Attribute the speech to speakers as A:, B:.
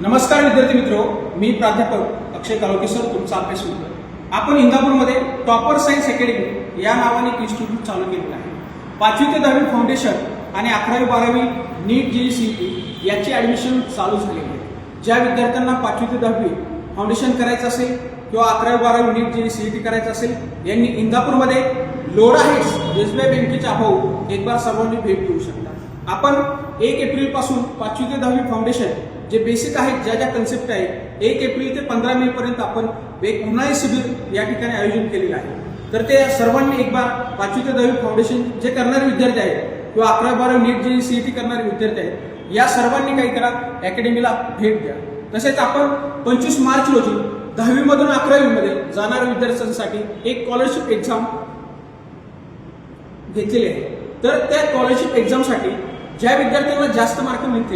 A: नमस्कार विद्यार्थी मित्रो, मी प्राध्यापक अक्षय कालोखे सर तुमचा अभ्यास मित्र. आपण इंदापूरमध्ये टॉपर सायन्स अकॅडमी या नावाने एक इन्स्टिट्यूट चालू केलेलं आहे. 5वी ते 10वी फाउंडेशन आणि 11वी 12वी नीट जेईई याची ॲडमिशन चालू झालेली आहे. ज्या विद्यार्थ्यांना 5वी ते 10वी फाउंडेशन करायचं असेल किंवा 11वी 12वी नीट जेईई सीईटी करायचं असेल, यांनी इंदापूरमध्ये लोरा हेड्स एसबीआय बँकेच्या अभाव एक बार सर्वांनी भेट देऊ शकता. आपण 1 एप्रिल पासून 5वी ते 10वी फाउंडेशन जे बेसिक आहेत, ज्या ज्या कन्सेप्ट आहेत, 1 एप्रिल ते 15 मे पर्यंत आपण एक उन्हाळी शिबिर या ठिकाणी आयोजन केलेलं आहे. तर ते सर्वांनी एक बार 5वी ते 10वी फाउंडेशन जे करणारे विद्यार्थी आहेत किंवा 11वी 12वी नीट जेईई सीईटी करणारे विद्यार्थी आहेत, या सर्वांनी काही करा, अकॅडमीला भेट द्या. तसेच आपण 25 मार्च रोजी 10वी मधून 11वी मध्ये जाणाऱ्या विद्यार्थ्यांसाठी एक स्कॉलरशिप एक्झाम घेतलेली आहे. तर त्या स्कॉलरशिप एक्झामसाठी ज्या विद्यार्थ्यांना जास्त मार्क मिळतील